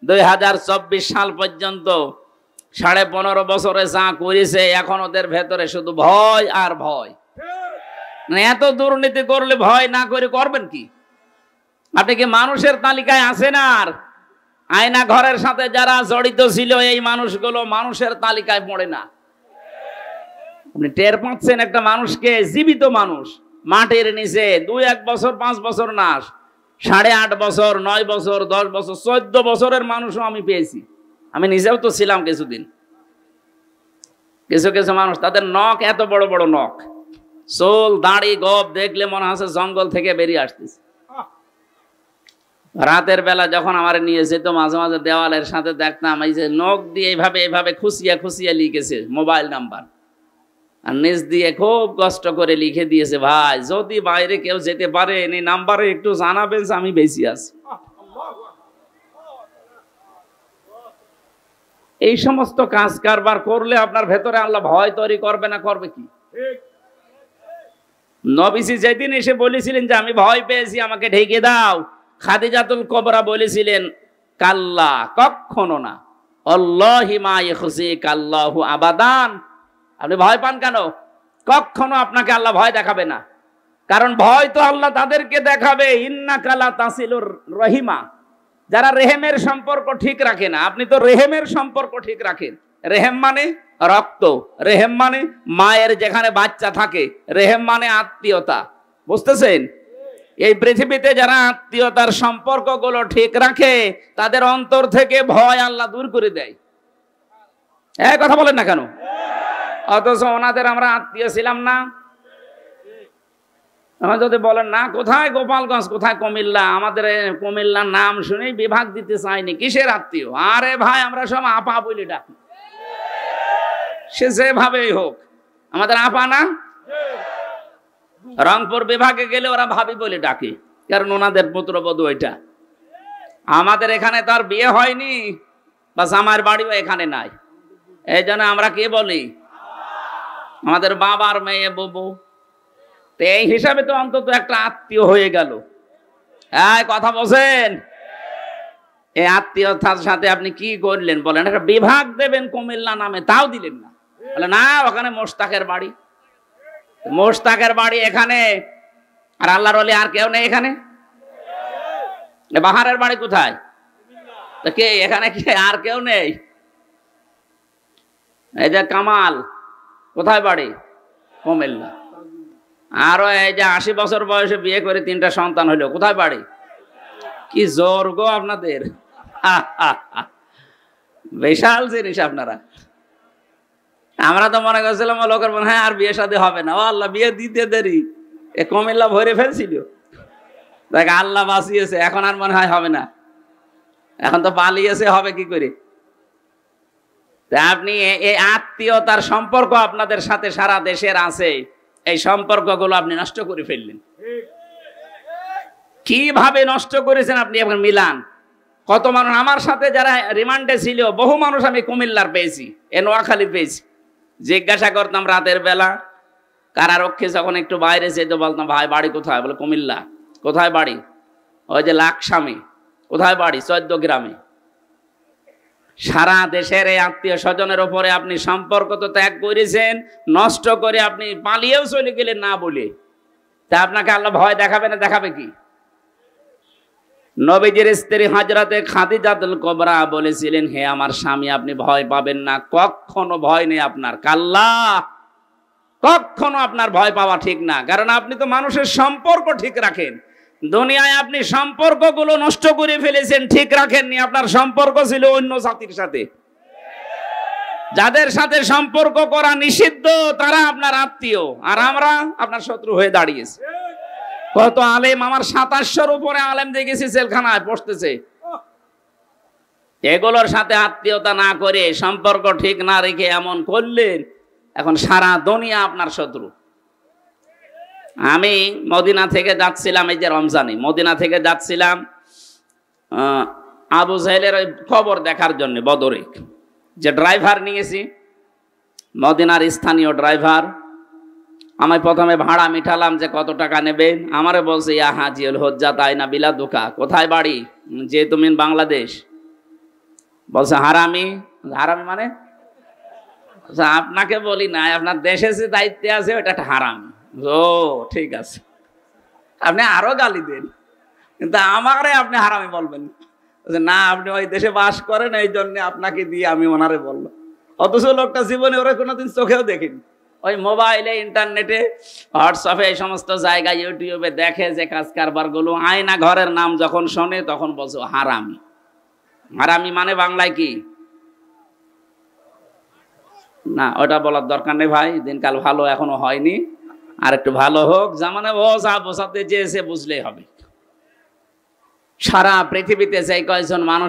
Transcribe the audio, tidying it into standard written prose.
2024 সাল পর্যন্ত 15.5 বছরে যা করেছে, এখন ওদের ভেতরে শুধু ভয় আর ভয়। এত দুর্নীতি করলে ভয় না করে করবেন কি? আপনি কি মানুষের তালিকায় আছেন? আর আয়না ঘরের সাথে যারা জড়িত ছিল এই মানুষগুলো মানুষের তালিকায় পড়ে না। আপনি টের পাচ্ছেন একটা মানুষকে, জীবিত মানুষ মাটির নিচে 2-1 বছর 5 বছর না, 8.5 বছর 9 বছর 10 বছর 14 বছরের মানুষও আমি পেয়েছি। আমি নিজেও তো ছিলাম কিছুদিন। কিছু কিছু মানুষ, তাদের নখ এত বড় বড় নখ, চুল দাড়ি গোপ দেখলে মনে হচ্ছে জঙ্গল থেকে বেরিয়ে আসতেছে। রাতের বেলা যখন আমার নিয়ে যেত, মাঝে মাঝে দেওয়ালের সাথে দেখতাম এই যে নখ দিয়ে এইভাবে এইভাবে খুশিয়া খুশিয়া লিখেছে মোবাইল নাম্বার, আর নিচ দিয়ে খুব কষ্ট করে লিখে দিয়েছে, ভাই যদি বাইরে কেউ যেতে পারে এই নাম্বারে একটু জানাবেন যে আমি বেশি আছি। এই সমস্ত কাজ কারবার করলে আপনার ভেতরে আল্লাহ ভয় তৈরি করবে না? করবে কি? নবীজি যেদিন এসে বলেছিলেন যে আমি ভয় পেয়েছি, আমাকে ঢেকে দাও, খাদিজাতুল কুবরা বলেছিলেন কাল্লা, কখনো না, আল্লাহি মা ইয়াখজিক আল্লাহু আবাদান। আপনি ভয় পান কেন? কখনো আপনাকে আল্লাহ ভয় দেখাবে না, কারণ ভয় তো আল্লাহ তাদেরকে দেখাবে ইন্নাকা লা তাসিলুর রহিমা, যারা রেহেমের সম্পর্ক ঠিক রাখে না। আপনি তো রেহেমের সম্পর্ক ঠিক রাখেন। রেহেম মানে রক্ত, রেহেম মানে মায়ের যেখানে বাচ্চা থাকে, রেহেম মানে আত্মীয়তা। বুঝতেছেন? এই পৃথিবীতে যারা আত্মীয়তার সম্পর্কগুলো ঠিক রাখে তাদের অন্তর থেকে ভয় আল্লাহ দূর করে দেয়। কথা বলেন না কেন? অথচ ওনাদের আমরা আত্মীয় ছিলাম না। আমার যদি বলেন না কোথায় গোপালগঞ্জ, কোথায় কুমিল্লা, আমাদের কুমিল্লার নাম শুনেই বিভাগ দিতে চাইনি, কিসের আত্মীয়? আরে ভাই আমরা সব আপা বলে ডাকি, সে যেভাবেই হোক আমাদের আপা না। রংপুর বিভাগে গেলে ওরা ভাবি বলে ডাকে, কারণ ওনাদের পুত্রবধূ ওইটা। আমাদের এখানে তার বিয়ে হয়নি বা আমার বাড়িও এখানে নাই, এই জন্য আমরা কে বলি? আমাদের বাবার মেয়ে বুবু। তো এই হিসাবে তো অন্তত একটা আত্মীয় হয়ে গেল। কথা বলছেন? এই আত্মীয়তার সাথে আপনি কি করলেন বলেন? একটা বিভাগ দেবেন কুমিল্লা নামে, তাও দিলেন না। বলে না ওখানে মোশতাকের বাড়ি, মোশতাকের বাড়ি এখানে, আর আল্লাহর ওলি আর কেউ নেই এখানে। বাহারের বাড়ি কোথায়? তো কে এখানে? কি আর কেউ নেই? এই যে কামাল, কোথায় বাড়ি? কুমিল্লা। আরো এই যে 80 বছর বয়সে বিয়ে করে 3টা সন্তান হইলো, কোথায় বাড়ি? কি জোর গো আপনাদের! বিশাল জিনিস আপনারা। আমরা তো মনে করছিলাম লোকের মনে হয় আর বিয়ে শাদী হবে না। ও আল্লাহ, বিয়ে দিতে দেরি, এ কুমিল্লা ভরে ফেলছিল। দেখ আল্লাহ বাঁচিয়েছে, এখন আর মনে হয় হবে না, এখন তো পালিয়েছে, হবে কি করে? আপনি এই আত্মীয়তার সম্পর্ক আপনাদের সাথে সারা দেশের আছে, এই সম্পর্কগুলো আপনি নষ্ট করে ফেললেন। কিভাবে নষ্ট করেছেন আপনি এখন মিলান। কত মানুষ আমার সাথে যারা রিমান্ডে ছিল, বহু মানুষ আমি কুমিল্লার পেয়েছি, নোয়াখালী পেয়েছি। জিজ্ঞাসা করতাম রাতের বেলা কারারক্ষী যখন একটু বাইরে যেত, বলতাম ভাই বাড়ি কোথায়? বলে কুমিল্লা। কোথায় বাড়ি? ওই যে লাকসামে। কোথায় বাড়ি? 14 গ্রামে। সারা দেশের এই আত্মীয় স্বজনের উপরে আপনি সম্পর্ক তো ত্যাগ করেছেন, নষ্ট করে আপনি পালিয়েও চলে গেলেন না বলে। তা আপনাকে আল্লাহ ভয় দেখাবে না? দেখাবে কি? নবীজির স্ত্রী হযরতে খাদিজাতুল কুবরা বলেছিলেন, হে আমার স্বামী, আপনি ভয় পাবেন না, কখনো ভয় নেই আপনার। কাল্লা, কখনো আপনার ভয় পাওয়া ঠিক না, কারণ আপনি তো মানুষের সম্পর্ক ঠিক রাখেন। দুনিয়ায় আপনি সম্পর্কগুলো নষ্ট করে ফেলেছেন, ঠিক রাখেননি। আপনার সম্পর্ক ছিল অন্য জাতির সাথে। যাদের সাথে সম্পর্ক করা নিষিদ্ধ তারা আপনার আত্মীয়, আর আমরা আপনার শত্রু হয়ে দাঁড়িয়েছি। কত আলেম, আমার 2700-র উপরে আলেম দেখেছি জেলখানায় বসতেছে। এগুলোর সাথে আত্মীয়তা না করে, সম্পর্ক ঠিক না রেখে এমন করলেন, এখন সারা দুনিয়া আপনার শত্রু। আমি মদিনা থেকে যাচ্ছিলাম, এই যে রমজানে মদিনা থেকে যাচ্ছিলাম আবু জাহেলের ওই খবর দেখার জন্য। বদরে যে ড্রাইভার নিয়েছি, মদিনার স্থানীয় ড্রাইভার, আমি প্রথমে ভাড়া মিঠালাম যে কত টাকা নেবেন। আমারে বলছে ইয়া হাজিউল হজ্জা তাই না বিলা দুকা। কোথায় বাড়ি? যে তুমি বাংলাদেশ। বলছে হারামি। হারামি মানে আচ্ছা, আপনাকে বলি না, আপনার দেশে যে দায়িত্বে আছে ওটা একটা হারামি। ও ঠিক আছে, আপনি আরো গালি দেন, কিন্তু আমারে আপনি হারামি বলবেন না। আপনি ওই দেশে বাস করেন, এই জন্য আপনাকে দিয়ে আমি ওনারে বললাম। অথচ লোকটা জীবনে ওরা কোনোদিন চোখেও দেখিনি। ওই মোবাইলে, ইন্টারনেটে, হোয়াটসঅ্যাপে, এই সমস্ত জায়গায়, ইউটিউবে দেখে যে কাজ কারবার গুলো, আয়না ঘরের নাম যখন শোনে তখন বলছে হারামি। হারামি মানে বাংলায় কি? না, ওটা বলার দরকার নেই ভাই, দিনকাল ভালো এখনো হয়নি, আর একটু ভালো হোক। জামানে বোঝাতে চেয়েছে, বুঝলেই হবে। সারা পৃথিবীতে যে কয়েকজন মানুষ